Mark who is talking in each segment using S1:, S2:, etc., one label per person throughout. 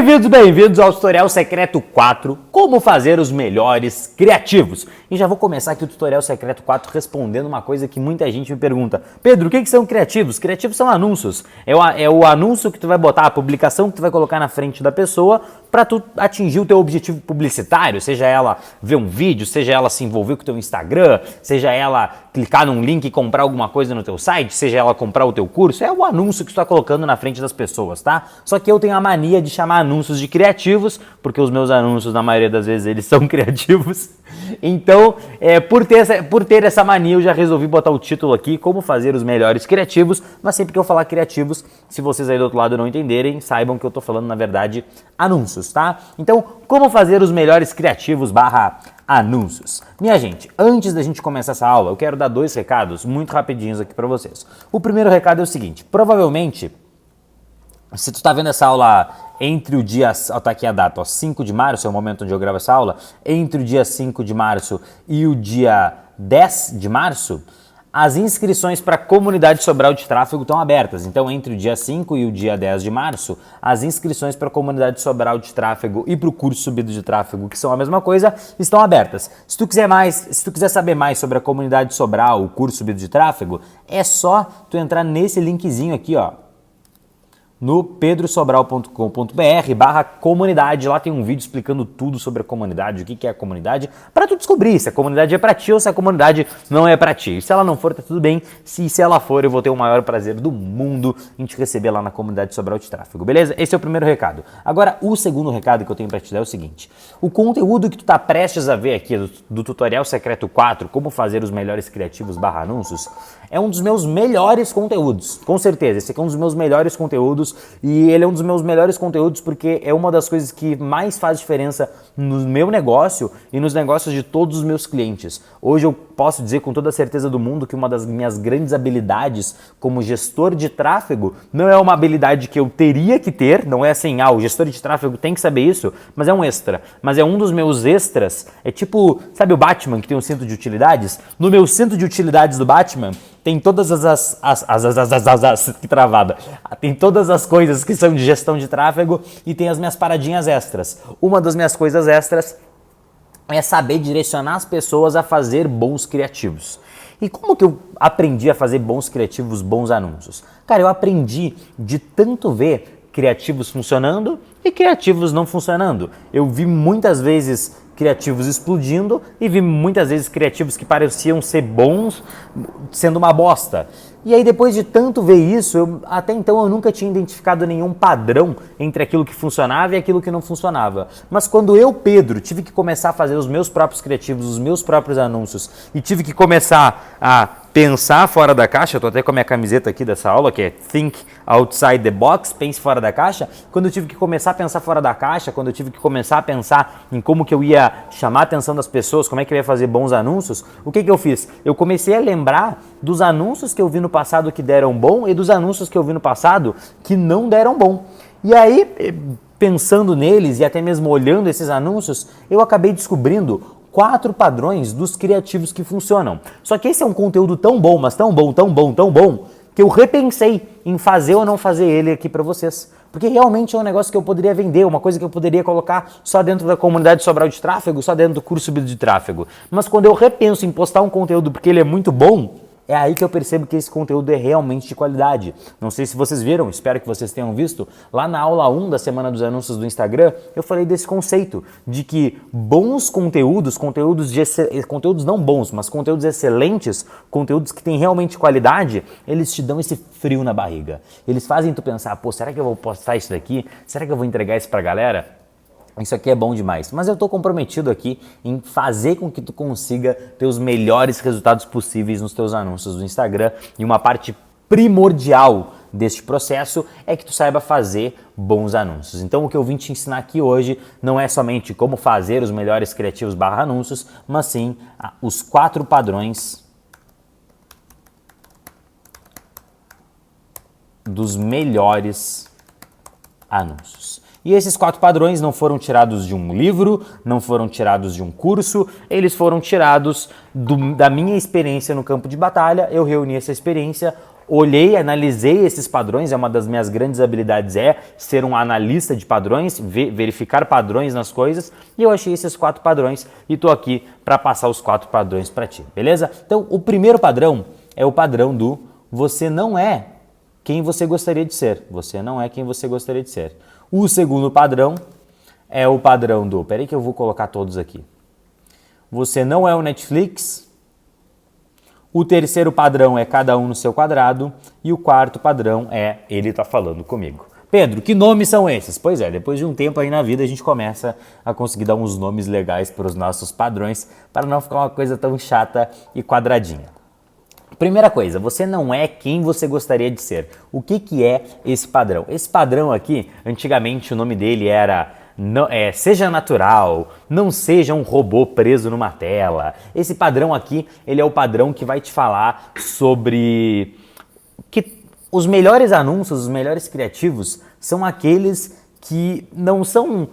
S1: Bem-vindos ao Tutorial Secreto 4, como fazer os melhores criativos. E já vou começar aqui o Tutorial Secreto 4 respondendo uma coisa que muita gente me pergunta. Pedro, o que são criativos? Criativos são anúncios. É o anúncio que tu vai botar, a publicação que tu vai colocar na frente da pessoa para tu atingir o teu objetivo publicitário, seja ela ver um vídeo, seja ela se envolver com o teu Instagram, seja ela clicar num link e comprar alguma coisa no teu site, seja ela comprar o teu curso, é o anúncio que tu está colocando na frente das pessoas, tá? Só que eu tenho a mania de chamar anúncios de criativos, porque os meus anúncios, na maioria das vezes, eles são criativos. Então, por ter essa mania, eu já resolvi botar o título aqui, como fazer os melhores criativos, mas sempre que eu falar criativos, se vocês aí do outro lado não entenderem, saibam que eu tô falando, na verdade, anúncios, tá? Então, como fazer os melhores criativos / anúncios. Minha gente, antes da gente começar essa aula, eu quero dar 2 recados muito rapidinhos aqui para vocês. O primeiro recado é o seguinte, provavelmente, se tu tá vendo essa aula entre o dia, tá aqui a data, 5 de março, é o momento onde eu gravo essa aula, entre o dia 5 de março e o dia 10 de março, as inscrições para a comunidade Sobral de Tráfego estão abertas. Então, entre o dia 5 e o dia 10 de março, as inscrições para a comunidade Sobral de Tráfego e para o curso Subido de Tráfego, que são a mesma coisa, estão abertas. Se tu quiser saber mais sobre a comunidade Sobral, o curso Subido de Tráfego, é só tu entrar nesse linkzinho aqui, ó, no pedrosobral.com.br/comunidade. Lá tem um vídeo explicando tudo sobre a comunidade, o que é a comunidade, para tu descobrir se a comunidade é para ti ou se a comunidade não é para ti. Se ela não for, tá tudo bem. Se ela for, eu vou ter o maior prazer do mundo em te receber lá na comunidade Sobral de Tráfego, beleza? Esse é o primeiro recado. Agora, o segundo recado que eu tenho para te dar é o seguinte. O conteúdo que tu tá prestes a ver aqui do Tutorial Secreto 4, como fazer os melhores criativos / anúncios, é um dos meus melhores conteúdos. Com certeza, esse aqui é um dos meus melhores conteúdos. E ele é um dos meus melhores conteúdos porque é uma das coisas que mais faz diferença no meu negócio e nos negócios de todos os meus clientes. Hoje eu posso dizer com toda a certeza do mundo que uma das minhas grandes habilidades como gestor de tráfego não é uma habilidade que eu teria que ter, não é assim, o gestor de tráfego tem que saber isso, mas é um extra. Mas é um dos meus extras, é tipo, sabe o Batman que tem um cinto de utilidades? No meu cinto de utilidades do Batman, tem todas que travada. Tem todas as coisas que são de gestão de tráfego e tem as minhas paradinhas extras. Uma das minhas coisas extras é saber direcionar as pessoas a fazer bons criativos. E como que eu aprendi a fazer bons criativos, bons anúncios? Cara, eu aprendi de tanto ver criativos funcionando e criativos não funcionando. Eu vi muitas vezes criativos explodindo e vi muitas vezes criativos que pareciam ser bons sendo uma bosta. E aí depois de tanto ver isso, até então eu nunca tinha identificado nenhum padrão entre aquilo que funcionava e aquilo que não funcionava. Mas quando eu, Pedro, tive que começar a fazer os meus próprios criativos, os meus próprios anúncios e tive que começar a pensar fora da caixa, eu tô até com a minha camiseta aqui dessa aula, que é Think Outside the Box, pense fora da caixa. Quando eu tive que começar a pensar fora da caixa, quando eu tive que começar a pensar em como que eu ia chamar a atenção das pessoas, como é que eu ia fazer bons anúncios, o que eu fiz? Eu comecei a lembrar dos anúncios que eu vi no passado que deram bom e dos anúncios que eu vi no passado que não deram bom. E aí, pensando neles e até mesmo olhando esses anúncios, eu acabei descobrindo 4 padrões dos criativos que funcionam. Só que esse é um conteúdo tão bom, mas tão bom, que eu repensei em fazer ou não fazer ele aqui para vocês. Porque realmente é um negócio que eu poderia vender, uma coisa que eu poderia colocar só dentro da comunidade Sobral de Tráfego, só dentro do curso Subido de Tráfego. Mas quando eu repenso em postar um conteúdo porque ele é muito bom, é aí que eu percebo que esse conteúdo é realmente de qualidade. Não sei se vocês viram, espero que vocês tenham visto. Lá na aula 1 da Semana dos Anúncios do Instagram, eu falei desse conceito de que bons conteúdos não bons, mas conteúdos excelentes, conteúdos que têm realmente qualidade, eles te dão esse frio na barriga. Eles fazem tu pensar, pô, será que eu vou postar isso daqui? Será que eu vou entregar isso pra galera? Isso aqui é bom demais, mas eu estou comprometido aqui em fazer com que tu consiga ter os melhores resultados possíveis nos teus anúncios do Instagram e uma parte primordial deste processo é que tu saiba fazer bons anúncios. Então o que eu vim te ensinar aqui hoje não é somente como fazer os melhores criativos / anúncios, mas sim os 4 padrões dos melhores anúncios. E esses 4 padrões não foram tirados de um livro, não foram tirados de um curso, eles foram tirados da minha experiência no campo de batalha. Eu reuni essa experiência olhei, analisei esses padrões, é uma das minhas grandes habilidades, é ser um analista de padrões, verificar padrões nas coisas, e eu achei esses 4 padrões e tô aqui para passar os 4 padrões para ti, beleza? Então, o primeiro padrão é o padrão do você não é quem você gostaria de ser. Você não é quem você gostaria de ser. O segundo padrão é o padrão do... Peraí que eu vou colocar todos aqui. Você não é o Netflix. O terceiro padrão é cada um no seu quadrado. E o quarto padrão é ele tá falando comigo. Pedro, que nomes são esses? Pois é, depois de um tempo aí na vida a gente começa a conseguir dar uns nomes legais para os nossos padrões para não ficar uma coisa tão chata e quadradinha. Primeira coisa, você não é quem você gostaria de ser. O que é esse padrão? Esse padrão aqui, antigamente o nome dele era seja natural, não seja um robô preso numa tela. Esse padrão aqui, ele é o padrão que vai te falar sobre que os melhores anúncios, os melhores criativos são aqueles que não são...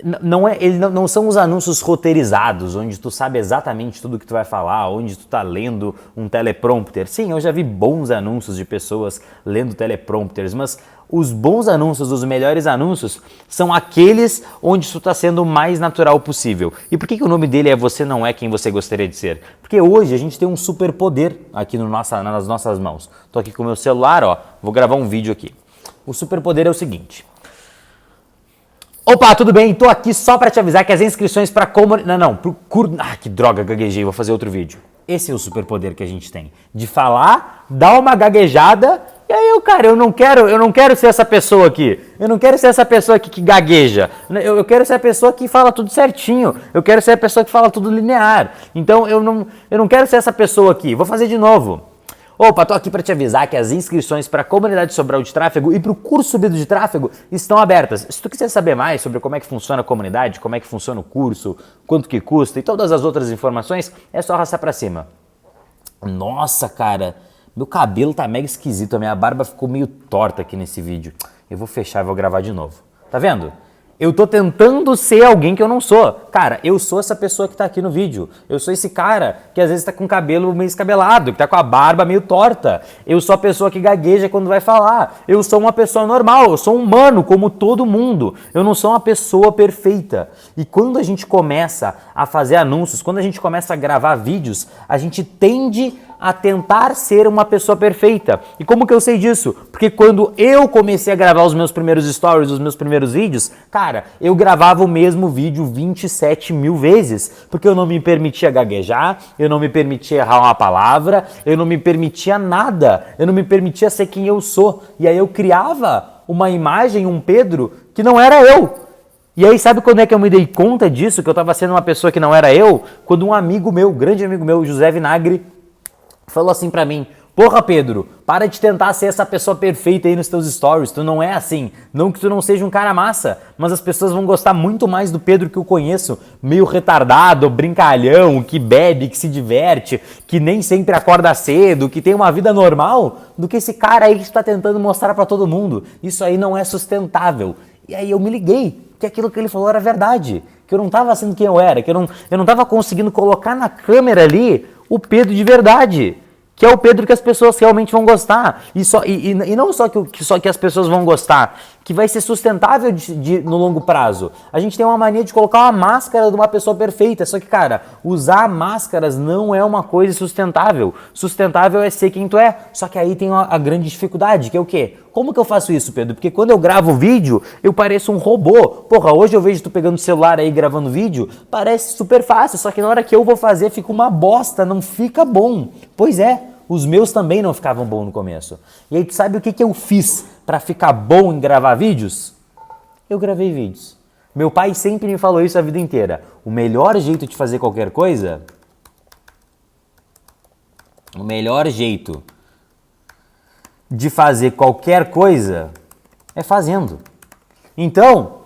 S1: Não são os anúncios roteirizados, onde tu sabe exatamente tudo que tu vai falar, onde tu tá lendo um teleprompter. Sim, eu já vi bons anúncios de pessoas lendo teleprompters, mas os bons anúncios, os melhores anúncios, são aqueles onde tu tá sendo o mais natural possível. E por que o nome dele é Você Não É Quem Você Gostaria de Ser? Porque hoje a gente tem um superpoder aqui nas nossas mãos. Tô aqui com o meu celular, ó, vou gravar um vídeo aqui. O superpoder é o seguinte... Opa, tudo bem? Tô aqui só para te avisar que as inscrições para pro curso... Ah, que droga, gaguejei, vou fazer outro vídeo. Esse é o superpoder que a gente tem, de falar, dar uma gaguejada, e aí eu não quero ser essa pessoa aqui. Eu não quero ser essa pessoa aqui que gagueja. Eu quero ser a pessoa que fala tudo certinho. Eu quero ser a pessoa que fala tudo linear. Então eu não quero ser essa pessoa aqui. Vou fazer de novo. Opa, tô aqui para te avisar que as inscrições para a comunidade Sobral de Tráfego e para o curso Subido de Tráfego estão abertas. Se tu quiser saber mais sobre como é que funciona a comunidade, como é que funciona o curso, quanto que custa e todas as outras informações, é só arrastar para cima. Nossa, cara, meu cabelo tá mega esquisito, a minha barba ficou meio torta aqui nesse vídeo. Eu vou fechar e vou gravar de novo. Tá vendo? Eu tô tentando ser alguém que eu não sou. Cara, eu sou essa pessoa que tá aqui no vídeo. Eu sou esse cara que às vezes tá com o cabelo meio escabelado, que tá com a barba meio torta. Eu sou a pessoa que gagueja quando vai falar. Eu sou uma pessoa normal, eu sou um humano como todo mundo. Eu não sou uma pessoa perfeita. E quando a gente começa a fazer anúncios, quando a gente começa a gravar vídeos, a gente tende a tentar ser uma pessoa perfeita. E como que eu sei disso? Porque quando eu comecei a gravar os meus primeiros stories, os meus primeiros vídeos, cara, eu gravava o mesmo vídeo 27 mil vezes, porque eu não me permitia gaguejar, eu não me permitia errar uma palavra, eu não me permitia nada, eu não me permitia ser quem eu sou. E aí eu criava uma imagem, um Pedro, que não era eu. E aí sabe quando é que eu me dei conta disso, que eu estava sendo uma pessoa que não era eu? Quando um amigo meu, grande amigo meu, José Vinagre, falou assim pra mim: porra, Pedro, para de tentar ser essa pessoa perfeita aí nos teus stories, tu não é assim. Não que tu não seja um cara massa, mas as pessoas vão gostar muito mais do Pedro que eu conheço, meio retardado, brincalhão, que bebe, que se diverte, que nem sempre acorda cedo, que tem uma vida normal, do que esse cara aí que está tentando mostrar pra todo mundo. Isso aí não é sustentável. E aí eu me liguei que aquilo que ele falou era verdade, que eu não estava sendo quem eu era, que eu não estava conseguindo colocar na câmera ali o Pedro de verdade, que é o Pedro que as pessoas realmente vão gostar. E não só que as pessoas vão gostar, que vai ser sustentável no longo prazo. A gente tem uma mania de colocar uma máscara de uma pessoa perfeita, só que, cara, usar máscaras não é uma coisa sustentável. Sustentável é ser quem tu é, só que aí tem a grande dificuldade, que é o quê? Como que eu faço isso, Pedro? Porque quando eu gravo vídeo, eu pareço um robô. Porra, hoje eu vejo tu pegando o celular aí gravando vídeo, parece super fácil, só que na hora que eu vou fazer fica uma bosta, não fica bom. Pois é, os meus também não ficavam bons no começo. E aí tu sabe o que eu fiz para ficar bom em gravar vídeos? Eu gravei vídeos. Meu pai sempre me falou isso a vida inteira. O melhor jeito de fazer qualquer coisa... O melhor jeito de fazer qualquer coisa é fazendo. Então,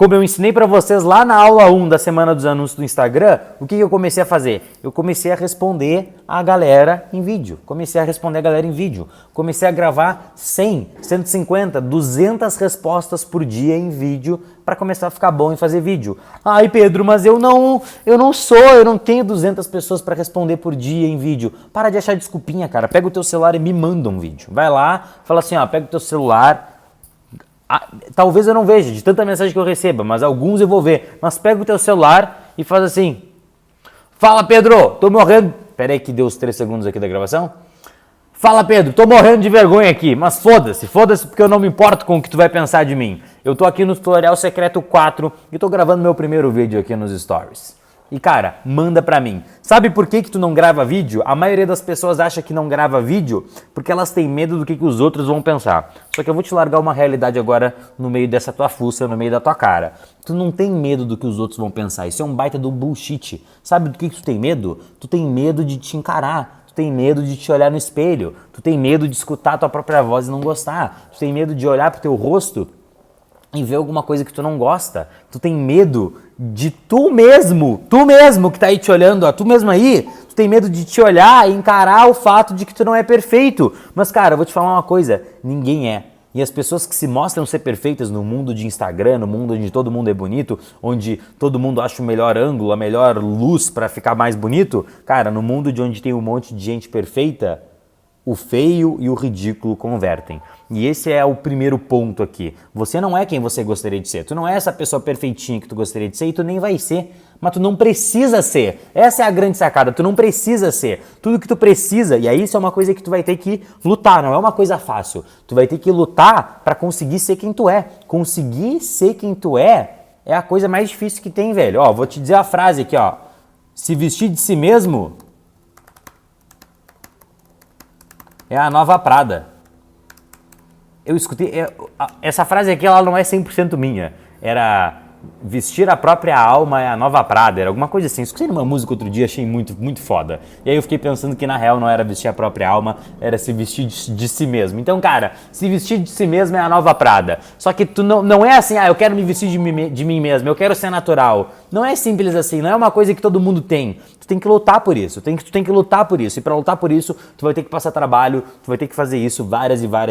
S1: Como eu ensinei para vocês lá na aula 1 da Semana dos Anúncios do Instagram, o que eu comecei a fazer? Eu comecei a responder a galera em vídeo. Comecei a gravar 100, 150, 200 respostas por dia em vídeo para começar a ficar bom em fazer vídeo. Ai, Pedro, mas eu não tenho 200 pessoas para responder por dia em vídeo. Para de achar desculpinha, cara. Pega o teu celular e me manda um vídeo. Vai lá, fala assim, ó, pega o teu celular. Talvez eu não veja de tanta mensagem que eu receba, mas alguns eu vou ver. Mas pega o teu celular e faz assim. Fala, Pedro, tô morrendo. Pera aí que deu os 3 segundos aqui da gravação. Fala, Pedro, tô morrendo de vergonha aqui, mas foda-se porque eu não me importo com o que tu vai pensar de mim. Eu tô aqui no Tutorial Secreto 4 e tô gravando meu primeiro vídeo aqui nos Stories. E cara, manda pra mim. Sabe por que tu não grava vídeo? A maioria das pessoas acha que não grava vídeo porque elas têm medo do que os outros vão pensar. Só que eu vou te largar uma realidade agora no meio dessa tua fuça, no meio da tua cara. Tu não tem medo do que os outros vão pensar. Isso é um baita do bullshit. Sabe do que tu tem medo? Tu tem medo de te encarar. Tu tem medo de te olhar no espelho. Tu tem medo de escutar a tua própria voz e não gostar. Tu tem medo de olhar pro teu rosto e ver alguma coisa que tu não gosta. Tu tem medo de tu mesmo que tá aí te olhando, ó, tu mesmo aí, tu tem medo de te olhar e encarar o fato de que tu não é perfeito. Mas cara, eu vou te falar uma coisa, ninguém é. E as pessoas que se mostram ser perfeitas no mundo de Instagram, no mundo onde todo mundo é bonito, onde todo mundo acha o melhor ângulo, a melhor luz pra ficar mais bonito, cara, no mundo de onde tem um monte de gente perfeita, o feio e o ridículo convertem. E esse é o primeiro ponto aqui. Você não é quem você gostaria de ser. Tu não é essa pessoa perfeitinha que tu gostaria de ser e tu nem vai ser. Mas tu não precisa ser. Essa é a grande sacada. Tu não precisa ser. Tudo que tu precisa, e aí isso é uma coisa que tu vai ter que lutar. Não é uma coisa fácil. Tu vai ter que lutar para conseguir ser quem tu é. Conseguir ser quem tu é a coisa mais difícil que tem, velho. Ó, vou te dizer a frase aqui, ó. Se vestir de si mesmo é a nova Prada. Eu escutei, essa frase aqui ela não é 100% minha, era vestir a própria alma é a nova Prada, era alguma coisa assim. Escutei numa música outro dia, achei muito, muito foda. E aí eu fiquei pensando que na real não era vestir a própria alma, era se vestir de si mesmo. Então, cara, se vestir de si mesmo é a nova Prada. Só que tu não é assim, eu quero me vestir de mim mesmo, eu quero ser natural. Não é simples assim, não é uma coisa que todo mundo tem. Tu tem que lutar por isso, tu tem que lutar por isso. E pra lutar por isso, tu vai ter que passar trabalho, tu vai ter que fazer isso várias vezes.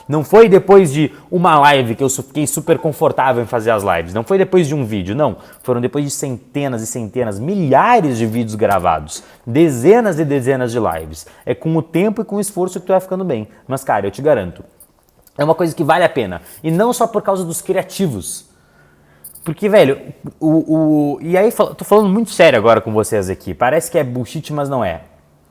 S1: Não foi depois de uma live que eu fiquei super confortável em fazer as lives. Não foi depois de um vídeo, não. Foram depois de centenas e centenas, milhares de vídeos gravados. Dezenas e dezenas de lives. É com o tempo e com o esforço que tu vai ficando bem. Mas, cara, eu te garanto, é uma coisa que vale a pena. E não só por causa dos criativos. Porque, velho, e aí, tô falando muito sério agora com vocês aqui. Parece que é bullshit, mas não é.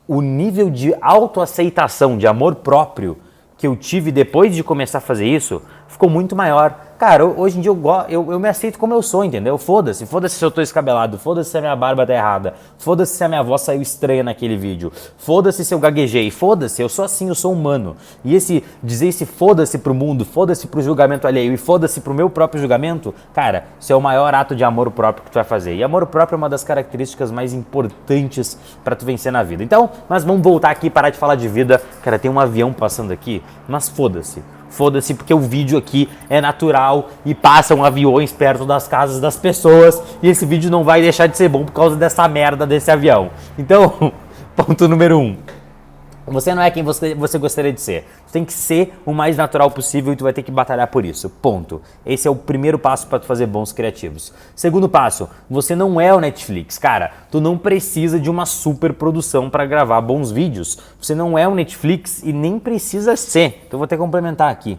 S1: O nível de autoaceitação, de amor próprio que eu tive depois de começar a fazer isso, ficou muito maior. Cara, hoje em dia eu me aceito como eu sou, entendeu? Foda-se se eu tô escabelado, foda-se se a minha barba tá errada, foda-se se a minha voz saiu estranha naquele vídeo, foda-se se eu gaguejei, foda-se, eu sou assim, eu sou humano. E dizer esse foda-se pro mundo, foda-se pro julgamento alheio e foda-se pro meu próprio julgamento, cara, isso é o maior ato de amor próprio que tu vai fazer. E amor próprio é uma das características mais importantes pra tu vencer na vida. Então, mas vamos voltar aqui e parar de falar de vida. Cara, tem um avião passando aqui, mas foda-se. Foda-se porque o vídeo aqui é natural e passam aviões perto das casas das pessoas e esse vídeo não vai deixar de ser bom por causa dessa merda desse avião. Então, ponto número 1. Você não é quem você gostaria de ser. Você tem que ser o mais natural possível e tu vai ter que batalhar por isso. Ponto. Esse é o primeiro passo para tu fazer bons criativos. Segundo passo, você não é o Netflix. Cara, tu não precisa de uma super produção para gravar bons vídeos. Você não é o Netflix e nem precisa ser. Então eu vou até complementar aqui.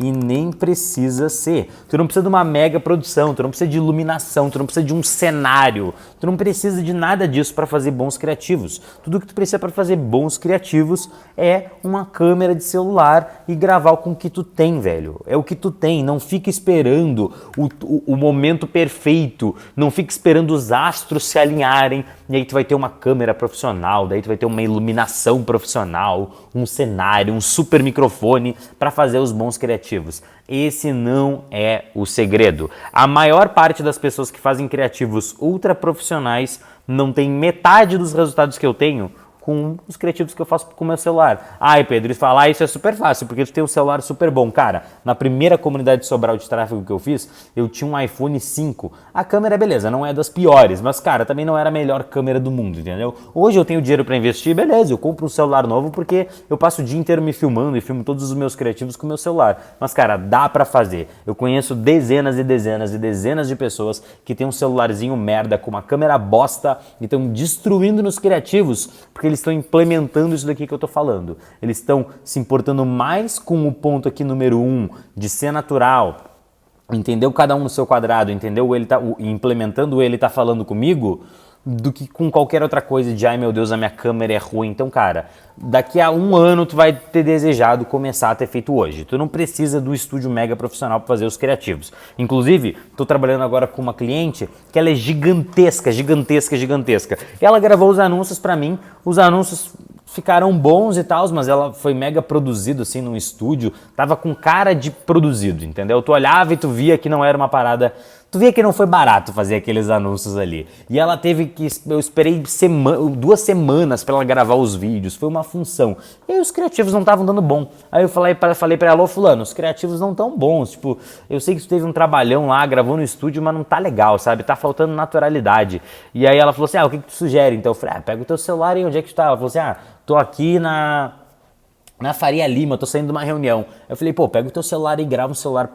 S1: E nem precisa ser. Tu não precisa de uma mega produção, tu não precisa de iluminação, tu não precisa de um cenário, tu não precisa de nada disso para fazer bons criativos. Tudo que tu precisa para fazer bons criativos é uma câmera de celular e gravar com o que tu tem, velho. É o que tu tem, não fica esperando o momento perfeito, não fica esperando os astros se alinharem e aí tu vai ter uma câmera profissional, daí tu vai ter uma iluminação profissional, um cenário, um super microfone para fazer os bons criativos. Esse não é o segredo. A maior parte das pessoas que fazem criativos ultra profissionais não tem metade dos resultados que eu tenho com os criativos que eu faço com o meu celular. Ai, Pedro, falar isso é super fácil, porque tu tem um celular super bom. Cara, na primeira comunidade de Sobral de tráfego que eu fiz, eu tinha um iPhone 5. A câmera, beleza, não é das piores, mas, cara, também não era a melhor câmera do mundo, entendeu? Hoje eu tenho dinheiro para investir, beleza, eu compro um celular novo porque eu passo o dia inteiro me filmando e filmo todos os meus criativos com o meu celular. Mas, cara, dá para fazer. Eu conheço dezenas e dezenas e dezenas de pessoas que têm um celularzinho merda com uma câmera bosta e estão destruindo nos criativos porque eles estão implementando isso daqui que eu tô falando. Eles estão se importando mais com o ponto aqui número 1 de ser natural, entendeu cada um no seu quadrado, entendeu? Ele tá implementando, ele tá falando comigo, do que com qualquer outra coisa de ai meu Deus, a minha câmera é ruim. Então, cara, daqui a 1 ano tu vai ter desejado começar a ter feito hoje. Tu não precisa do estúdio mega profissional para fazer os criativos. Inclusive, tô trabalhando agora com uma cliente que ela é gigantesca, gigantesca, gigantesca. Ela gravou os anúncios para mim, os anúncios ficaram bons e tal, mas ela foi mega produzido assim num estúdio, tava com cara de produzido, entendeu? Tu olhava e tu via que não era uma parada, tu via que não foi barato fazer aqueles anúncios ali. E ela teve que, eu esperei 2 semanas pra ela gravar os vídeos, foi uma função. E aí os criativos não estavam dando bom. Aí eu falei pra ela, ô fulano, os criativos não tão bons, tipo, eu sei que tu teve um trabalhão lá, gravou no estúdio, mas não tá legal, sabe? Tá faltando naturalidade. E aí ela falou assim, o que tu sugere? Então eu falei, pega o teu celular e onde é que tu tá? Ela falou assim, tô aqui na Faria Lima, tô saindo de uma reunião. Eu falei, pega o teu celular e grava um celular,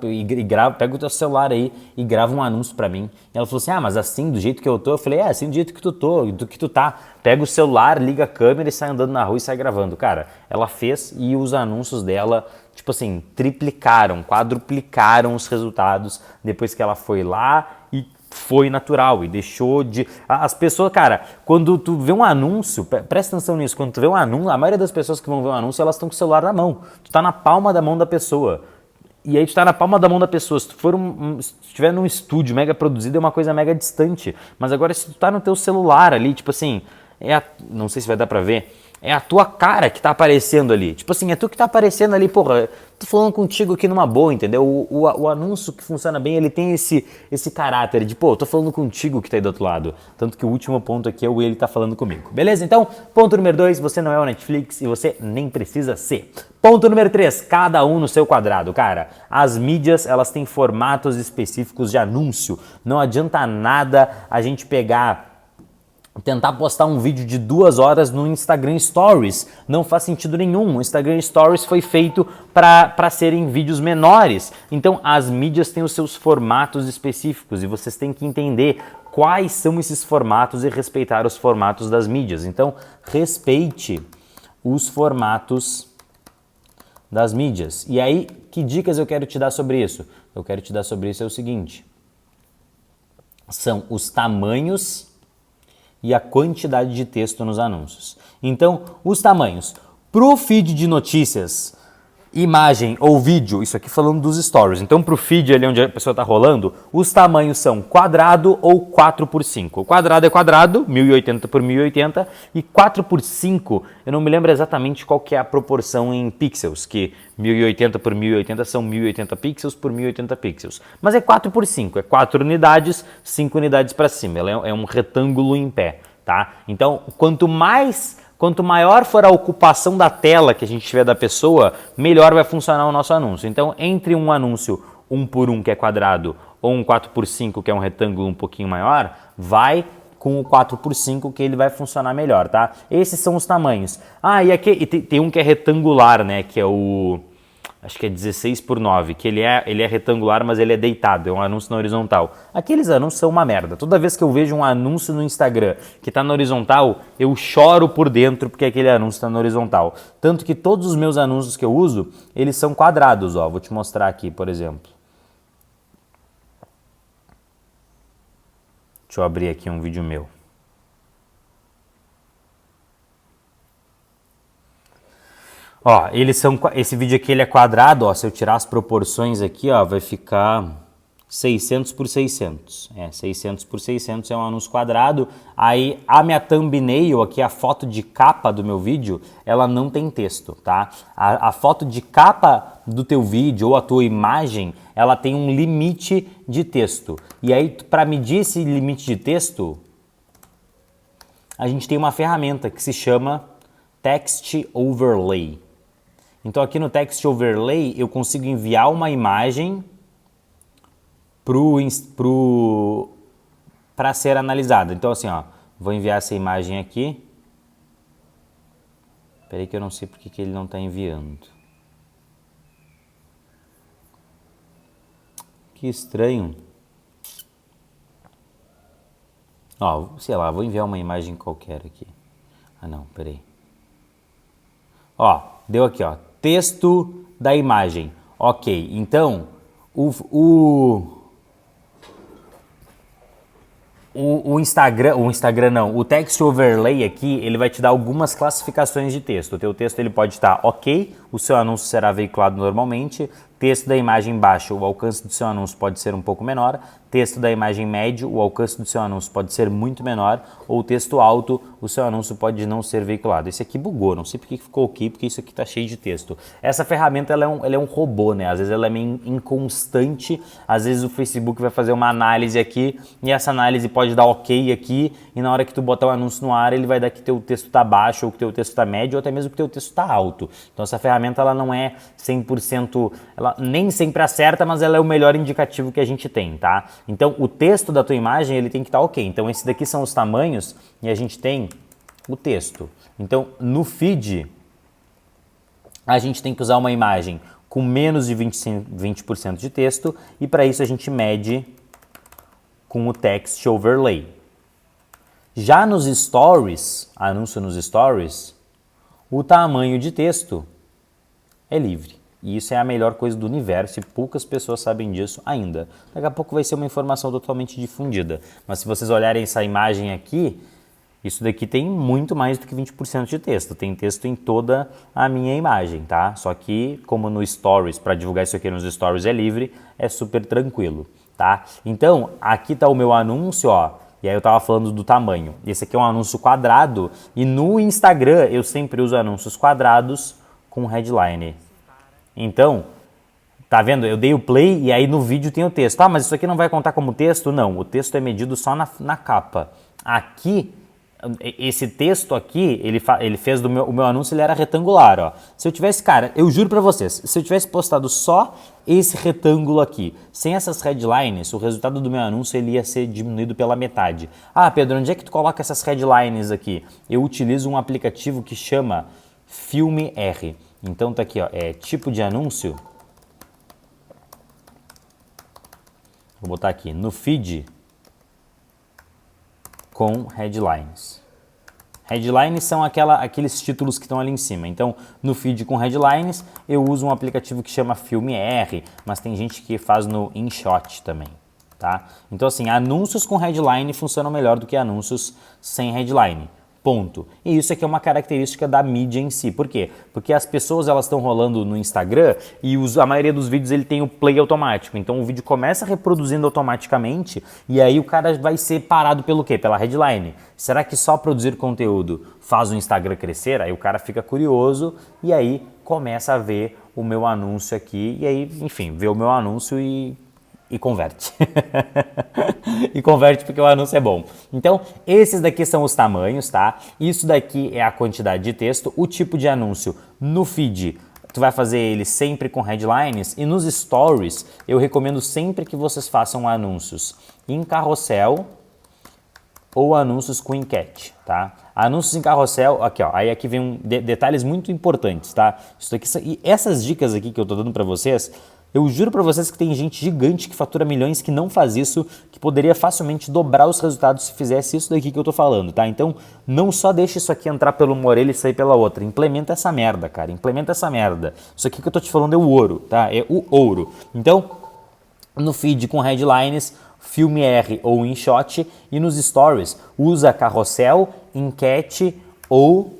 S1: pega o teu celular aí e grava um anúncio pra mim. E ela falou assim, mas assim, do jeito que eu tô? Eu falei, assim, do jeito que tu tá. Pega o celular, liga a câmera e sai andando na rua e sai gravando. Cara, ela fez e os anúncios dela, tipo assim, triplicaram, quadruplicaram os resultados depois que ela foi lá e foi natural e deixou de... As pessoas, cara, quando tu vê um anúncio, presta atenção nisso, quando tu vê um anúncio, a maioria das pessoas que vão ver um anúncio, elas estão com o celular na mão. Tu tá na palma da mão da pessoa. E aí tu tá na palma da mão da pessoa. Se tu for se tu estiver num estúdio mega produzido, é uma coisa mega distante. Mas agora se tu tá no teu celular ali, tipo assim, não sei se vai dar pra ver, é a tua cara que tá aparecendo ali. Tipo assim, é tu que tá aparecendo ali, porra. Tô falando contigo aqui numa boa, entendeu? O anúncio que funciona bem, ele tem esse caráter de, tô falando contigo que tá aí do outro lado. Tanto que o último ponto aqui é o ele tá falando comigo. Beleza? Então, ponto número 2, você não é o Netflix e você nem precisa ser. Ponto número 3, cada um no seu quadrado. Cara, as mídias, elas têm formatos específicos de anúncio. Não adianta nada a gente tentar postar um vídeo de 2 horas no Instagram Stories. Não faz sentido nenhum. O Instagram Stories foi feito para serem vídeos menores. Então, as mídias têm os seus formatos específicos e vocês têm que entender quais são esses formatos e respeitar os formatos das mídias. Então, respeite os formatos das mídias. E aí, que dicas eu quero te dar sobre isso? Eu quero te dar sobre isso é o seguinte. São os tamanhos e a quantidade de texto nos anúncios. Então, os tamanhos. Pro feed de notícias, imagem ou vídeo, isso aqui falando dos stories. Então, pro feed ali onde a pessoa está rolando, os tamanhos são quadrado ou 4x5. O quadrado é quadrado, 1080 por 1080, e 4x5, eu não me lembro exatamente qual que é a proporção em pixels, que 1080 por 1080 são 1080 pixels por 1080 pixels. Mas é 4x5, é 4 unidades, 5 unidades para cima. Ela é um retângulo em pé, tá? Então, quanto maior for a ocupação da tela que a gente tiver da pessoa, melhor vai funcionar o nosso anúncio. Então, entre um anúncio 1x1, que é quadrado, ou um 4x5, que é um retângulo um pouquinho maior, vai com o 4x5 que ele vai funcionar melhor, tá? Esses são os tamanhos. E aqui tem um que é retangular, né? Que é acho que é 16x9, que ele é retangular, mas ele é deitado, é um anúncio na horizontal. Aqueles anúncios são uma merda. Toda vez que eu vejo um anúncio no Instagram que está na horizontal, eu choro por dentro porque aquele anúncio está na horizontal. Tanto que todos os meus anúncios que eu uso, eles são quadrados, ó. Vou te mostrar aqui, por exemplo. Deixa eu abrir aqui um vídeo meu. Ó, esse vídeo aqui ele é quadrado, ó, se eu tirar as proporções aqui, ó, vai ficar 600 por 600. 600 por 600 é um anúncio quadrado. Aí a minha thumbnail aqui, a foto de capa do meu vídeo, ela não tem texto, tá? A foto de capa do teu vídeo ou a tua imagem, ela tem um limite de texto. E aí, para medir esse limite de texto, a gente tem uma ferramenta que se chama Text Overlay. Então aqui no Text Overlay eu consigo enviar uma imagem para ser analisada. Então assim, ó, vou enviar essa imagem aqui. Espera aí que eu não sei porque que ele não está enviando. Que estranho. Ó, sei lá, vou enviar uma imagem qualquer aqui. Ah não, peraí. Ó, deu aqui, ó, texto da imagem. Ok, então o Instagram não, o Text Overlay aqui, ele vai te dar algumas classificações de texto. O teu texto ele pode estar ok, o seu anúncio será veiculado normalmente, texto da imagem baixo, o alcance do seu anúncio pode ser um pouco menor, texto da imagem médio, o alcance do seu anúncio pode ser muito menor, ou texto alto, o seu anúncio pode não ser veiculado. Esse aqui bugou, não sei porque ficou ok, porque isso aqui está cheio de texto. Essa ferramenta ela é um robô, né? Às vezes ela é meio inconstante, às vezes o Facebook vai fazer uma análise aqui, e essa análise pode dar ok aqui, e na hora que tu botar o anúncio no ar, ele vai dar que teu texto está baixo, ou que teu texto está médio, ou até mesmo que teu texto está alto. Então essa ferramenta ela não é 100%, ela nem sempre acerta, mas ela é o melhor indicativo que a gente tem, tá? Então o texto da tua imagem ele tem que estar ok. Então esses daqui são os tamanhos e a gente tem o texto. Então no feed a gente tem que usar uma imagem com menos de 20% de texto e para isso a gente mede com o Text Overlay. Já nos stories, anúncio nos stories, o tamanho de texto é livre. E isso é a melhor coisa do universo e poucas pessoas sabem disso ainda. Daqui a pouco vai ser uma informação totalmente difundida. Mas se vocês olharem essa imagem aqui, isso daqui tem muito mais do que 20% de texto. Tem texto em toda a minha imagem, tá? Só que, como no Stories, para divulgar isso aqui nos Stories é livre, é super tranquilo, tá? Então, aqui tá o meu anúncio, ó. E aí eu tava falando do tamanho. Esse aqui é um anúncio quadrado. E no Instagram eu sempre uso anúncios quadrados com headline. Então, tá vendo? Eu dei o play e aí no vídeo tem o texto. Ah, mas isso aqui não vai contar como texto? Não, o texto é medido só na capa. Aqui, esse texto aqui, ele fez o meu anúncio, ele era retangular, ó. Se eu tivesse, cara, eu juro pra vocês, se eu tivesse postado só esse retângulo aqui, sem essas headlines, o resultado do meu anúncio ele ia ser diminuído pela metade. Ah, Pedro, onde é que tu coloca essas headlines aqui? Eu utilizo um aplicativo que chama Filme R. Então tá aqui, ó, é tipo de anúncio. Vou botar aqui no feed com headlines. Headlines são aqueles títulos que estão ali em cima. Então, no feed com headlines, eu uso um aplicativo que chama Filme R, mas tem gente que faz no InShot também, tá? Então, assim, anúncios com headline funcionam melhor do que anúncios sem headline. Ponto. E isso aqui é uma característica da mídia em si. Por quê? Porque as pessoas elas estão rolando no Instagram e a maioria dos vídeos ele tem o play automático. Então o vídeo começa reproduzindo automaticamente e aí o cara vai ser parado pelo quê? Pela headline. Será que só produzir conteúdo faz o Instagram crescer? Aí o cara fica curioso e aí começa a ver o meu anúncio aqui e aí, enfim, vê o meu anúncio e converte. E converte porque o anúncio é bom. Então, esses daqui são os tamanhos, tá? Isso daqui é a quantidade de texto. O tipo de anúncio no feed, tu vai fazer ele sempre com headlines. E nos stories, eu recomendo sempre que vocês façam anúncios em carrossel ou anúncios com enquete, tá? Anúncios em carrossel, aqui ó, aí aqui vem detalhes muito importantes, tá? Isso aqui, e essas dicas aqui que eu tô dando pra vocês, eu juro pra vocês que tem gente gigante que fatura milhões que não faz isso, que poderia facilmente dobrar os resultados se fizesse isso daqui que eu tô falando, tá? Então, não só deixa isso aqui entrar pela uma orelha e sair pela outra, implementa essa merda, cara, implementa essa merda. Isso aqui que eu tô te falando é o ouro, tá? É o ouro. Então, no feed com headlines, Filme R ou InShot, e nos stories, usa carrossel, enquete ou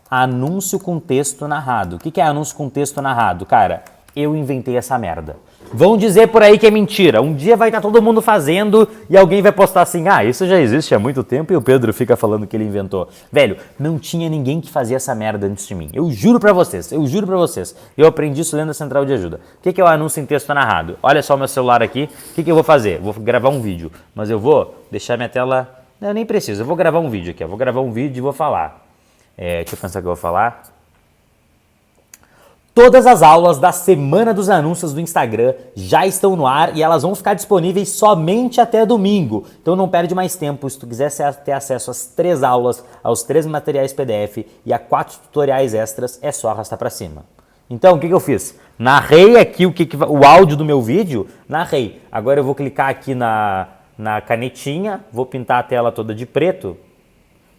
S1: anúncio com texto narrado. O que é anúncio com texto narrado? Cara, eu inventei essa merda. Vão dizer por aí que é mentira. Um dia vai estar todo mundo fazendo e alguém vai postar assim, ah, isso já existe há muito tempo e o Pedro fica falando que ele inventou. Velho, não tinha ninguém que fazia essa merda antes de mim. Eu juro pra vocês, eu juro pra vocês. Eu aprendi isso lendo a Central de Ajuda. O que é o anúncio em texto narrado? Olha só o meu celular aqui. O que eu vou fazer? Vou gravar um vídeo, mas eu vou deixar minha tela... Eu nem preciso, eu vou gravar um vídeo aqui. Eu vou gravar um vídeo e vou falar. Deixa eu pensar o que eu vou falar. Todas as aulas da Semana dos Anúncios do Instagram já estão no ar e elas vão ficar disponíveis somente até domingo. Então não perde mais tempo. Se tu quiser ter acesso às 3 aulas, aos 3 materiais PDF e a 4 tutoriais extras, é só arrastar para cima. Então, o que eu fiz? Narrei aqui o áudio do meu vídeo, narrei. Agora eu vou clicar aqui na canetinha, vou pintar a tela toda de preto.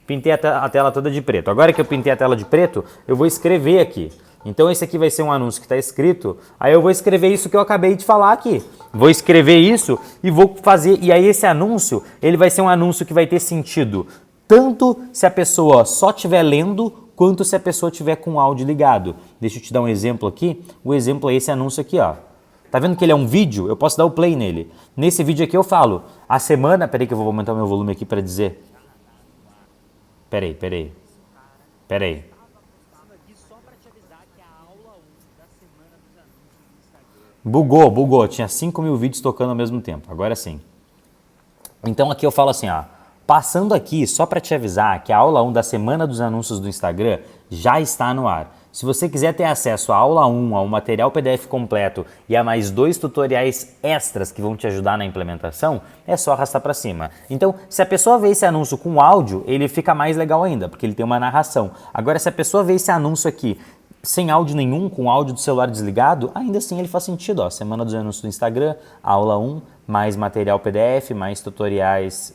S1: Pintei a tela toda de preto. Agora que eu pintei a tela de preto, eu vou escrever aqui. Então esse aqui vai ser um anúncio que está escrito, aí eu vou escrever isso que eu acabei de falar aqui. Vou escrever isso e vou fazer, e aí esse anúncio, ele vai ser um anúncio que vai ter sentido tanto se a pessoa só estiver lendo, quanto se a pessoa estiver com o áudio ligado. Deixa eu te dar um exemplo aqui, o exemplo é esse anúncio aqui, ó. Tá vendo que ele é um vídeo? Eu posso dar o play nele. Nesse vídeo aqui eu falo, a semana, peraí que eu vou aumentar o meu volume aqui para dizer. Peraí. Bugou. Tinha 5.000 vídeos tocando ao mesmo tempo. Agora sim. Então aqui eu falo assim, ó. Passando aqui, só para te avisar que a aula 1 da Semana dos Anúncios do Instagram já está no ar. Se você quiser ter acesso à aula 1, ao material PDF completo e a mais 2 tutoriais extras que vão te ajudar na implementação, é só arrastar para cima. Então, se a pessoa vê esse anúncio com áudio, ele fica mais legal ainda, porque ele tem uma narração. Agora, se a pessoa vê esse anúncio aqui sem áudio nenhum, com áudio do celular desligado, ainda assim ele faz sentido. Ó. Semana dos Anúncios do Instagram, aula 1, mais material PDF, mais tutoriais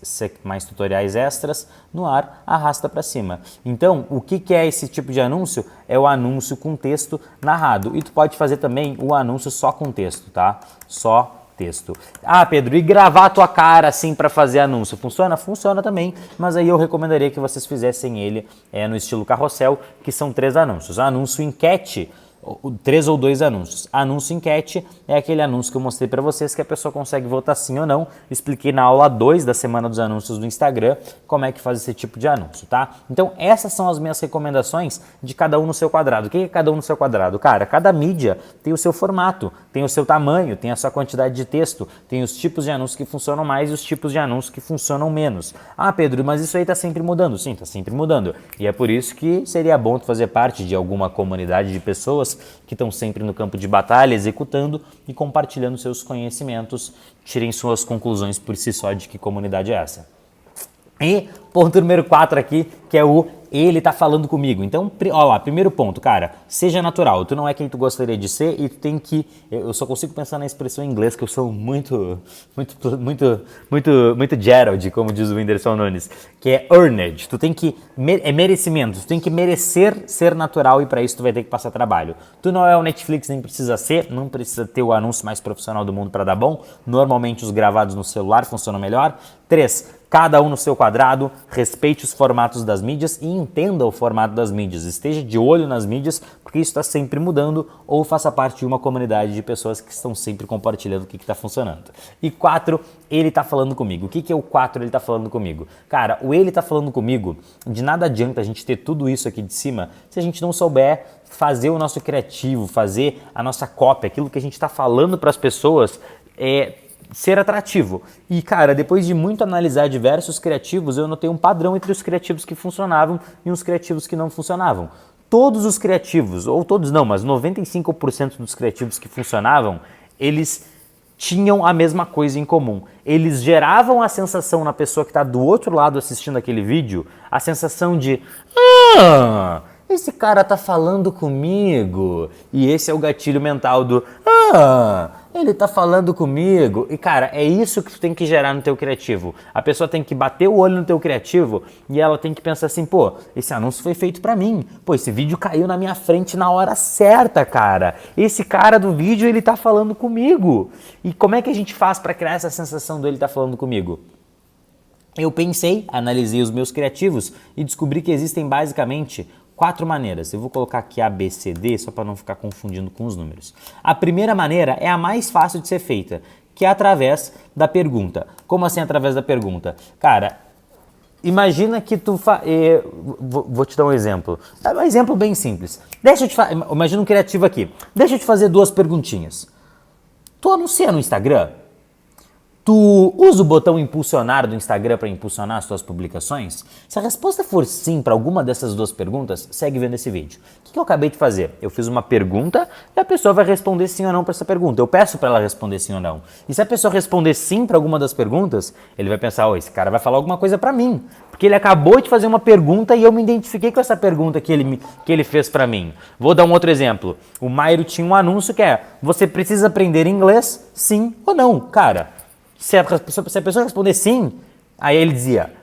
S1: extras, no ar, arrasta para cima. Então, o que é esse tipo de anúncio? É o anúncio com texto narrado. E tu pode fazer também o anúncio só com texto, tá? Só texto. Ah, Pedro, e gravar a tua cara assim para fazer anúncio? Funciona? Funciona também, mas aí eu recomendaria que vocês fizessem ele no estilo carrossel, que são 3 anúncios. Anúncio enquete, 3 ou 2 anúncios. Anúncio enquete é aquele anúncio que eu mostrei para vocês que a pessoa consegue votar sim ou não. Expliquei na aula 2 da Semana dos Anúncios do Instagram como é que faz esse tipo de anúncio, tá? Então essas são as minhas recomendações de cada um no seu quadrado. O que é cada um no seu quadrado? Cara, cada mídia tem o seu formato, tem o seu tamanho, tem a sua quantidade de texto, tem os tipos de anúncios que funcionam mais e os tipos de anúncios que funcionam menos. Ah, Pedro, mas isso aí tá sempre mudando. Sim, tá sempre mudando. E é por isso que seria bom tu fazer parte de alguma comunidade de pessoas que estão sempre no campo de batalha, executando e compartilhando seus conhecimentos. Tirem suas conclusões por si só de que comunidade é essa. E ponto número 4 aqui, que é o ele tá falando comigo. Então, ó lá, primeiro ponto, cara, seja natural. Tu não é quem tu gostaria de ser e tu tem que... Eu só consigo pensar na expressão em inglês, que eu sou muito Gerald, como diz o Whindersson Nunes, que é earned. Tu tem que... É merecimento. Tu tem que merecer ser natural e para isso tu vai ter que passar trabalho. Tu não é o Netflix, nem precisa ser, não precisa ter o anúncio mais profissional do mundo para dar bom. Normalmente os gravados no celular funcionam melhor. 3. Cada um no seu quadrado, respeite os formatos das mídias e entenda o formato das mídias. Esteja de olho nas mídias, porque isso está sempre mudando, ou faça parte de uma comunidade de pessoas que estão sempre compartilhando o que está funcionando. E 4, ele está falando comigo. O que é o 4, ele está falando comigo? Cara, o ele está falando comigo, de nada adianta a gente ter tudo isso aqui de cima se a gente não souber fazer o nosso criativo, fazer a nossa cópia, aquilo que a gente está falando para as pessoas, ser atrativo. E, cara, depois de muito analisar diversos criativos, eu notei um padrão entre os criativos que funcionavam e os criativos que não funcionavam. Todos os criativos, ou todos não, mas 95% dos criativos que funcionavam, eles tinham a mesma coisa em comum. Eles geravam a sensação na pessoa que está do outro lado assistindo aquele vídeo, a sensação de... esse cara tá falando comigo. E esse é o gatilho mental do... ele tá falando comigo. E, cara, é isso que tu tem que gerar no teu criativo. A pessoa tem que bater o olho no teu criativo e ela tem que pensar assim, pô, esse anúncio foi feito pra mim. Pô, esse vídeo caiu na minha frente na hora certa, cara. Esse cara do vídeo, ele tá falando comigo. E como é que a gente faz pra criar essa sensação do ele tá falando comigo? Eu pensei, analisei os meus criativos e descobri que existem basicamente 4 maneiras. Eu vou colocar aqui A, B, C, D, só para não ficar confundindo com os números. A primeira maneira é a mais fácil de ser feita, que é através da pergunta. Como assim através da pergunta? Cara, imagina que tu... Vou te dar um exemplo. É um exemplo bem simples. Imagina um criativo aqui. Deixa eu te fazer 2 perguntinhas. Tu anuncia no Instagram? Tu usa o botão impulsionar do Instagram para impulsionar as tuas publicações? Se a resposta for sim para alguma dessas duas perguntas, segue vendo esse vídeo. O que eu acabei de fazer? Eu fiz uma pergunta e a pessoa vai responder sim ou não para essa pergunta. Eu peço para ela responder sim ou não. E se a pessoa responder sim para alguma das perguntas, ele vai pensar, esse cara vai falar alguma coisa para mim. Porque ele acabou de fazer uma pergunta e eu me identifiquei com essa pergunta que ele fez para mim. Vou dar um outro exemplo. O Mairo tinha um anúncio que é, você precisa aprender inglês, sim ou não? Cara, se a pessoa responder sim, aí ele dizia,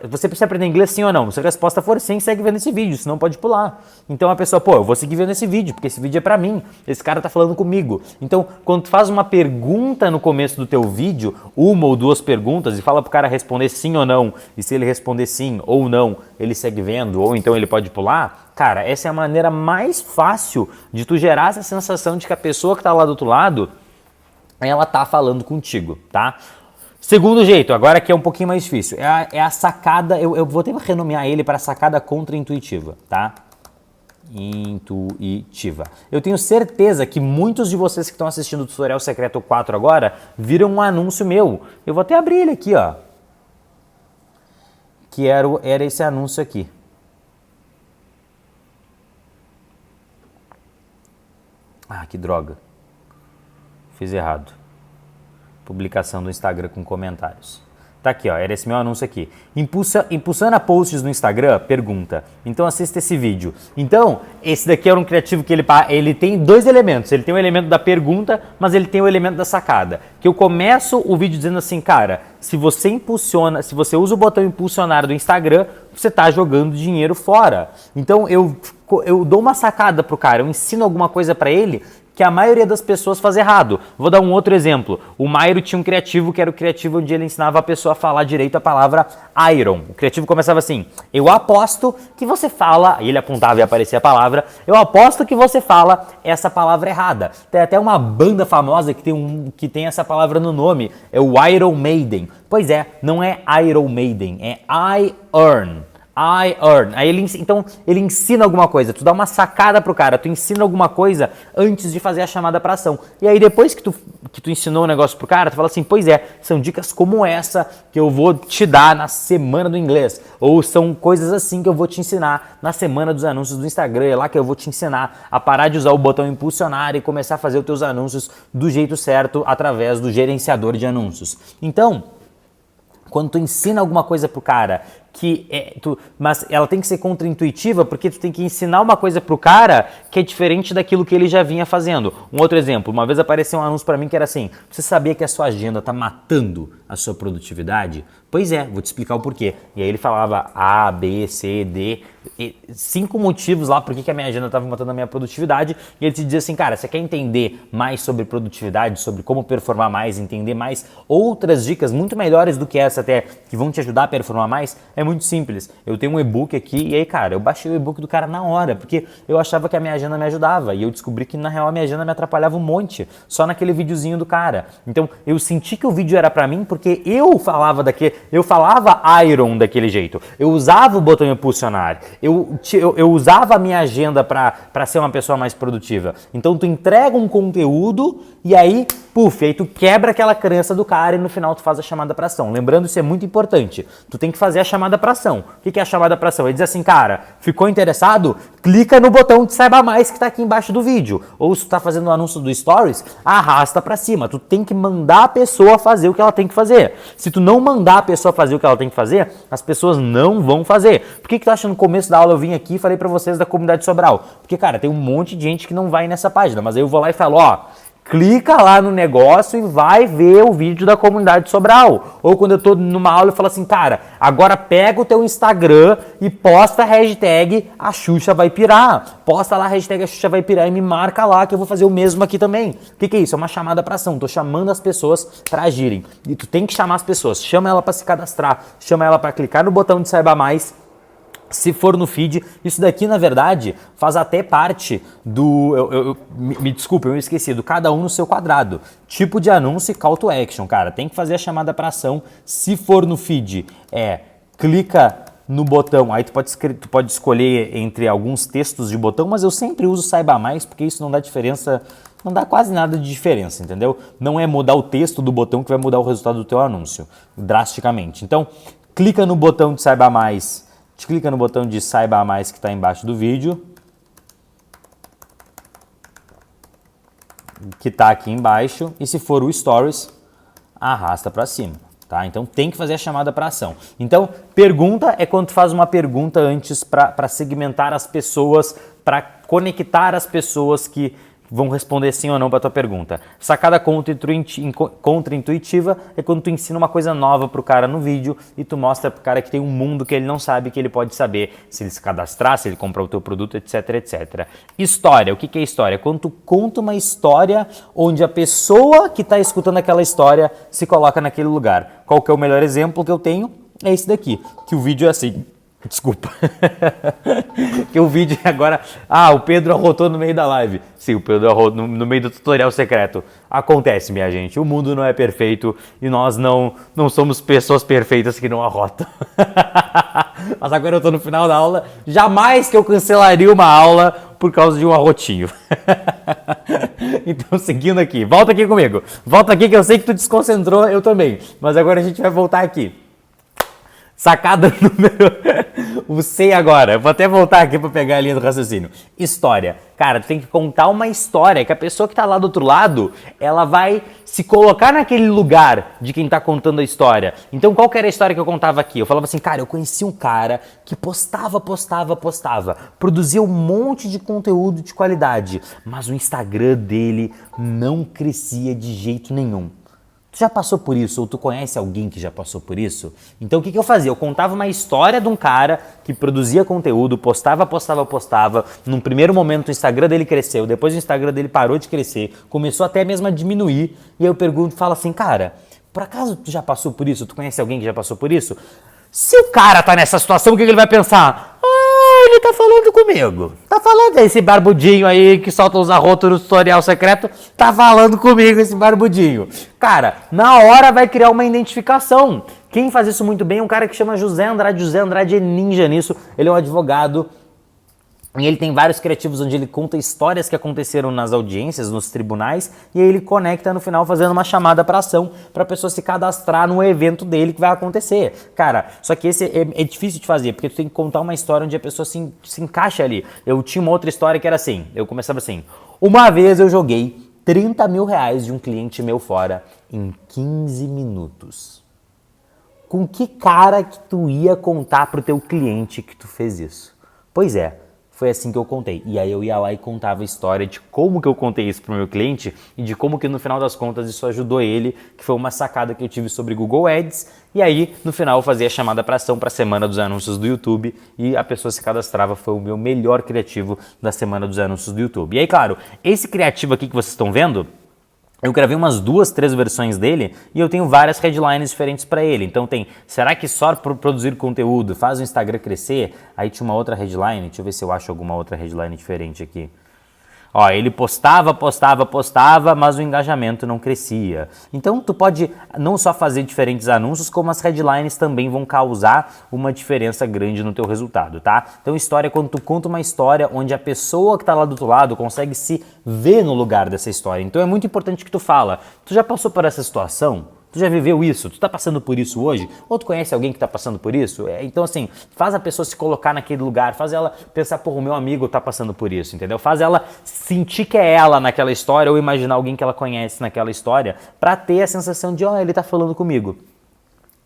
S1: você precisa aprender inglês sim ou não? Se a resposta for sim, segue vendo esse vídeo, senão pode pular. Então a pessoa, eu vou seguir vendo esse vídeo, porque esse vídeo é pra mim, esse cara tá falando comigo. Então, quando tu faz uma pergunta no começo do teu vídeo, uma ou duas perguntas, e fala pro cara responder sim ou não, e se ele responder sim ou não, ele segue vendo, ou então ele pode pular, cara, essa é a maneira mais fácil de tu gerar essa sensação de que a pessoa que tá lá do outro lado, ela tá falando contigo, tá? Segundo jeito, agora que é um pouquinho mais difícil, é a sacada, eu vou até renomear ele para sacada contra-intuitiva, tá? Intuitiva. Eu tenho certeza que muitos de vocês que estão assistindo o Tutorial Secreto 4 agora viram um anúncio meu. Eu vou até abrir ele aqui, ó. Que era esse anúncio aqui. Ah, que droga. Fiz errado. Publicação do Instagram com comentários. Tá aqui, ó, era esse meu anúncio aqui. Impulsiona posts no Instagram? Pergunta. Então assista esse vídeo. Então, esse daqui era um criativo que ele tem dois elementos. Ele tem o elemento da pergunta, mas ele tem o elemento da sacada. Que eu começo o vídeo dizendo assim, cara, se você usa o botão impulsionar do Instagram, você tá jogando dinheiro fora. Então eu dou uma sacada pro cara, eu ensino alguma coisa para ele que a maioria das pessoas faz errado. Vou dar um outro exemplo. O Mairo tinha um criativo que era o criativo onde ele ensinava a pessoa a falar direito a palavra iron. O criativo começava assim, eu aposto que você fala, e ele apontava e aparecia a palavra, eu aposto que você fala essa palavra errada. Tem até uma banda famosa que tem essa palavra no nome, é o Iron Maiden. Pois é, não é Iron Maiden, é I Earn. I earn. Aí então ele ensina alguma coisa, tu dá uma sacada pro cara, tu ensina alguma coisa antes de fazer a chamada pra ação. E aí depois que tu ensinou o negócio pro cara, tu fala assim, pois é, são dicas como essa que eu vou te dar na semana do inglês. Ou são coisas assim que eu vou te ensinar na semana dos anúncios do Instagram, é lá que eu vou te ensinar a parar de usar o botão impulsionar e começar a fazer os teus anúncios do jeito certo através do gerenciador de anúncios. Então, quando tu ensina alguma coisa pro cara, mas ela tem que ser contra-intuitiva porque tu tem que ensinar uma coisa pro cara que é diferente daquilo que ele já vinha fazendo. Um outro exemplo, uma vez apareceu um anúncio para mim que era assim, você sabia que a sua agenda tá matando a sua produtividade? Pois é, vou te explicar o porquê. E aí ele falava A, B, C, D, 5 motivos lá por que a minha agenda estava matando a minha produtividade, e ele te dizia assim, cara, você quer entender mais sobre produtividade, sobre como performar mais, entender mais outras dicas muito melhores do que essa até, que vão te ajudar a performar mais? É muito simples. Eu tenho um e-book aqui, e aí, cara, eu baixei o e-book do cara na hora, porque eu achava que a minha agenda me ajudava, e eu descobri que na real a minha agenda me atrapalhava um monte, só naquele videozinho do cara. Então, eu senti que o vídeo era pra mim, porque eu falava iron daquele jeito, eu usava o botão impulsionar, eu usava a minha agenda para ser uma pessoa mais produtiva. Então tu entrega um conteúdo e aí, aí tu quebra aquela crença do cara e no final tu faz a chamada para ação. Lembrando, isso é muito importante. Tu tem que fazer a chamada para ação. O que é a chamada para ação? Ele diz assim, cara, ficou interessado? Clica no botão de saiba mais que tá aqui embaixo do vídeo. Ou se tu tá fazendo o anúncio do Stories, arrasta para cima. Tu tem que mandar a pessoa fazer o que ela tem que fazer. Se tu não mandar a pessoa fazer o que ela tem que fazer, as pessoas não vão fazer. Por que tu acha no começo da aula eu vim aqui e falei pra vocês da comunidade Sobral? Porque, cara, tem um monte de gente que não vai nessa página, mas aí eu vou lá e falo, clica lá no negócio e vai ver o vídeo da comunidade Sobral. Ou quando eu tô numa aula eu falo assim, cara, agora pega o teu Instagram e posta a hashtag a Xuxa vai pirar. Posta lá a hashtag a Xuxa vai pirar e me marca lá que eu vou fazer o mesmo aqui também. O que é isso? É uma chamada pra ação. Tô chamando as pessoas pra agirem. E tu tem que chamar as pessoas. Chama ela pra se cadastrar. Chama ela pra clicar no botão de saiba mais. Se for no feed, isso daqui na verdade faz até parte do, me desculpa, eu esqueci, do cada um no seu quadrado. Tipo de anúncio e call to action, cara, tem que fazer a chamada para ação. Se for no feed, clica no botão, aí tu pode escolher entre alguns textos de botão, mas eu sempre uso saiba mais, porque isso não dá diferença não dá quase nada de diferença, entendeu? Não é mudar o texto do botão que vai mudar o resultado do teu anúncio, drasticamente. Então, clica no botão de Saiba Mais, clica no botão de Saiba Mais que está embaixo do vídeo, que está aqui embaixo, e se for o Stories, arrasta para cima, tá? Então tem que fazer a chamada para ação. Então, pergunta é quando tu faz uma pergunta antes para segmentar as pessoas, para conectar as pessoas que vão responder sim ou não para tua pergunta. Sacada contra-intuitiva é quando tu ensina uma coisa nova pro cara no vídeo e tu mostra pro cara que tem um mundo que ele não sabe, que ele pode saber se ele se cadastrar, se ele comprar o teu produto, etc, etc. História. O que é história? Quando tu conta uma história onde a pessoa que está escutando aquela história se coloca naquele lugar. Qual que é o melhor exemplo que eu tenho? É esse daqui, que o vídeo é assim. Desculpa. Que o vídeo agora... o Pedro arrotou no meio da live. Sim, o Pedro arrotou no meio do tutorial secreto. Acontece, minha gente. O mundo não é perfeito e nós não somos pessoas perfeitas que não arrotam. Mas agora eu tô no final da aula. Jamais que eu cancelaria uma aula por causa de um arrotinho. Então, seguindo aqui. Volta aqui comigo. Volta aqui que eu sei que tu desconcentrou, eu também. Mas agora a gente vai voltar aqui. Sacada número... O sei agora. Eu vou até voltar aqui para pegar a linha do raciocínio. História. Cara, tu tem que contar uma história que a pessoa que tá lá do outro lado, ela vai se colocar naquele lugar de quem tá contando a história. Então, qual que era a história que eu contava aqui? Eu falava assim, cara, eu conheci um cara que postava, produzia um monte de conteúdo de qualidade, mas o Instagram dele não crescia de jeito nenhum. Tu já passou por isso? Ou tu conhece alguém que já passou por isso? Então o que eu fazia? Eu contava uma história de um cara que produzia conteúdo, postava. Num primeiro momento o Instagram dele cresceu, depois o Instagram dele parou de crescer, começou até mesmo a diminuir. E aí eu pergunto, falo assim, cara, por acaso tu já passou por isso? Tu conhece alguém que já passou por isso? Se o cara tá nessa situação, o que ele vai pensar? Ele tá falando comigo. Tá falando esse barbudinho aí que solta os arrotos no tutorial secreto. Tá falando comigo esse barbudinho. Cara, na hora vai criar uma identificação. Quem faz isso muito bem é um cara que chama José Andrade. José Andrade é ninja nisso. Ele é um advogado. E ele tem vários criativos onde ele conta histórias que aconteceram nas audiências, nos tribunais, e aí ele conecta no final fazendo uma chamada para ação para a pessoa se cadastrar no evento dele que vai acontecer. Cara, só que esse é difícil de fazer, porque tu tem que contar uma história onde a pessoa se encaixa ali. Eu tinha uma outra história que era assim, eu começava assim, uma vez eu joguei 30 mil reais de um cliente meu fora em 15 minutos. Com que cara que tu ia contar pro teu cliente que tu fez isso? Pois é. Foi assim que eu contei. E aí eu ia lá e contava a história de como que eu contei isso pro meu cliente e de como que no final das contas isso ajudou ele, que foi uma sacada que eu tive sobre Google Ads. E aí no final eu fazia a chamada para ação para a semana dos anúncios do YouTube e a pessoa se cadastrava. Foi o meu melhor criativo da semana dos anúncios do YouTube. E aí, claro, esse criativo aqui que vocês estão vendo, eu gravei umas 2, 3 versões dele e eu tenho várias headlines diferentes para ele. Então tem, será que só produzir conteúdo faz o Instagram crescer? Aí tinha uma outra headline, deixa eu ver se eu acho alguma outra headline diferente aqui. Ó, ele postava, mas o engajamento não crescia. Então tu pode não só fazer diferentes anúncios, como as headlines também vão causar uma diferença grande no teu resultado, tá? Então história é quando tu conta uma história onde a pessoa que tá lá do outro lado consegue se ver no lugar dessa história. Então é muito importante que tu fala, tu já passou por essa situação? Tu já viveu isso? Tu tá passando por isso hoje? Ou tu conhece alguém que tá passando por isso? Então assim, faz a pessoa se colocar naquele lugar, faz ela pensar, pô, o meu amigo tá passando por isso, entendeu? Faz ela sentir que é ela naquela história ou imaginar alguém que ela conhece naquela história pra ter a sensação de, ó, ele tá falando comigo.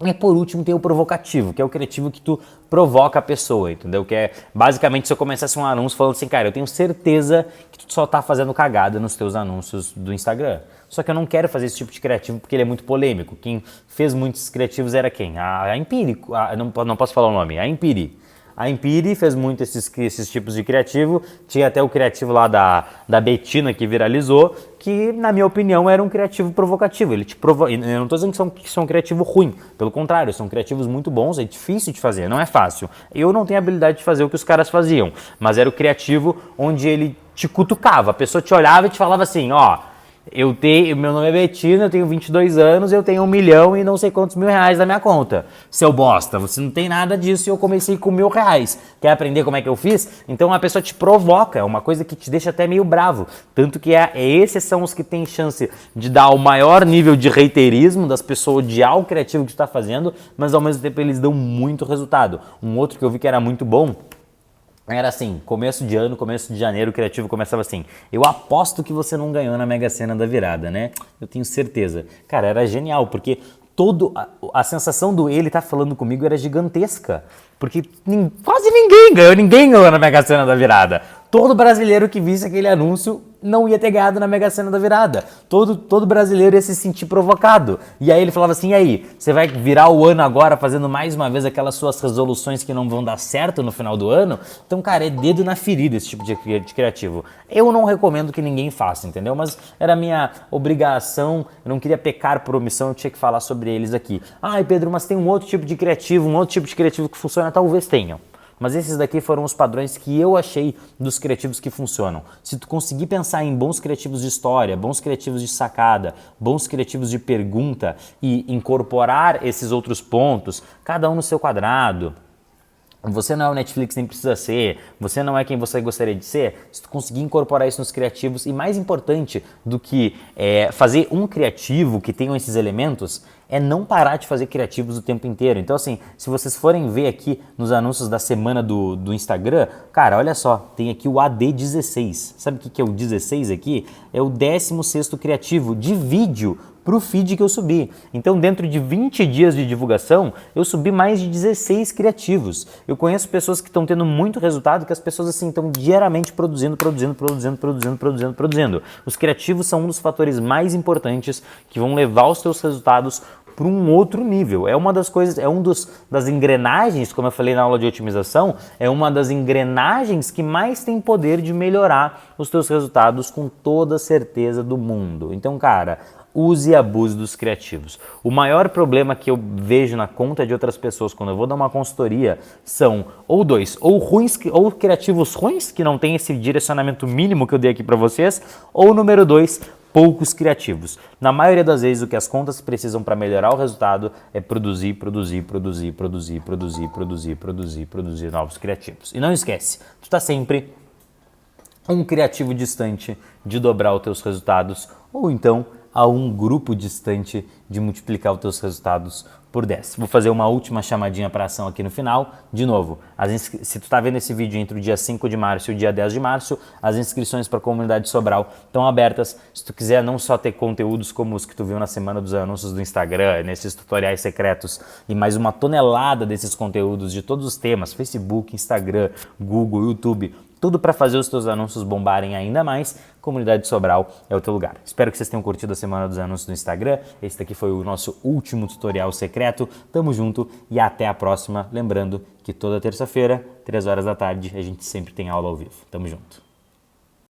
S1: E por último tem o provocativo, que é o criativo que tu provoca a pessoa, entendeu? Que é basicamente se eu começasse um anúncio falando assim, cara, eu tenho certeza que tu só tá fazendo cagada nos teus anúncios do Instagram. Só que eu não quero fazer esse tipo de criativo porque ele é muito polêmico. Quem fez muitos criativos era quem? A Empire, não posso falar o nome, a Empire. A Empire fez muito esses tipos de criativo, tinha até o criativo lá da Betina que viralizou, que na minha opinião era um criativo provocativo. Ele te provoca. Eu não estou dizendo que são um criativo ruim, pelo contrário, são criativos muito bons, é difícil de fazer, não é fácil. Eu não tenho habilidade de fazer o que os caras faziam, mas era o criativo onde ele te cutucava, a pessoa te olhava e te falava assim, ó, Meu nome é Betina, eu tenho 22 anos, eu tenho 1 milhão e não sei quantos mil reais na minha conta. Seu bosta, você não tem nada disso e eu comecei com R$ 1.000. Quer aprender como é que eu fiz? Então a pessoa te provoca, é uma coisa que te deixa até meio bravo. Tanto que esses são os que têm chance de dar o maior nível de haterismo, das pessoas odiar o criativo que tu tá fazendo, mas ao mesmo tempo eles dão muito resultado. Um outro que eu vi que era muito bom, era assim, começo de ano, começo de janeiro, o criativo começava assim: eu aposto que você não ganhou na Mega Sena da virada, né? Eu tenho certeza. Cara, era genial, porque a sensação do ele tá falando comigo era gigantesca. Porque quase ninguém ganhou na Mega Sena da virada. Todo brasileiro que visse aquele anúncio não ia ter ganhado na Mega Sena da virada. Todo brasileiro ia se sentir provocado. E aí ele falava assim: e aí, você vai virar o ano agora fazendo mais uma vez aquelas suas resoluções que não vão dar certo no final do ano? Então, cara, é dedo na ferida esse tipo de criativo. Eu não recomendo que ninguém faça, entendeu? Mas era minha obrigação, eu não queria pecar por omissão, eu tinha que falar sobre eles aqui. Ai, Pedro, mas tem um outro tipo de criativo que funciona? Talvez tenham. Mas esses daqui foram os padrões que eu achei dos criativos que funcionam. Se tu conseguir pensar em bons criativos de história, bons criativos de sacada, bons criativos de pergunta e incorporar esses outros pontos, cada um no seu quadrado. Você não é o Netflix, nem precisa ser. Você não é quem você gostaria de ser. Se tu conseguir incorporar isso nos criativos, e mais importante do que fazer um criativo que tenham esses elementos, é não parar de fazer criativos o tempo inteiro. Então, assim, se vocês forem ver aqui nos anúncios da semana do Instagram, cara, olha só, tem aqui o AD16. Sabe o que é o 16 aqui? É o 16º criativo de vídeo para o feed que eu subi. Então, dentro de 20 dias de divulgação, eu subi mais de 16 criativos. Eu conheço pessoas que estão tendo muito resultado, que as pessoas assim estão diariamente produzindo. Os criativos são um dos fatores mais importantes que vão levar os teus resultados para um outro nível. É uma das coisas, das engrenagens, como eu falei na aula de otimização, é uma das engrenagens que mais tem poder de melhorar os teus resultados com toda a certeza do mundo. Então, cara, use e abuse dos criativos. O maior problema que eu vejo na conta de outras pessoas quando eu vou dar uma consultoria são ou dois, ou criativos ruins, que não tem esse direcionamento mínimo que eu dei aqui para vocês, ou número 2, poucos criativos. Na maioria das vezes o que as contas precisam para melhorar o resultado é produzir novos criativos. E não esquece, tu tá sempre um criativo distante de dobrar os teus resultados, ou então a um grupo distante de multiplicar os teus resultados por 10. Vou fazer uma última chamadinha para ação aqui no final. De novo, se tu está vendo esse vídeo entre o dia 5 de março e o dia 10 de março, as inscrições para a comunidade Sobral estão abertas. Se tu quiser não só ter conteúdos como os que tu viu na semana dos anúncios do Instagram, nesses tutoriais secretos, e mais uma tonelada desses conteúdos de todos os temas, Facebook, Instagram, Google, YouTube, tudo para fazer os teus anúncios bombarem ainda mais, Comunidade Sobral é o teu lugar. Espero que vocês tenham curtido a semana dos anúncios do Instagram. Esse daqui foi o nosso último tutorial secreto. Tamo junto e até a próxima. Lembrando que toda terça-feira, 3 horas da tarde, a gente sempre tem aula ao vivo. Tamo junto.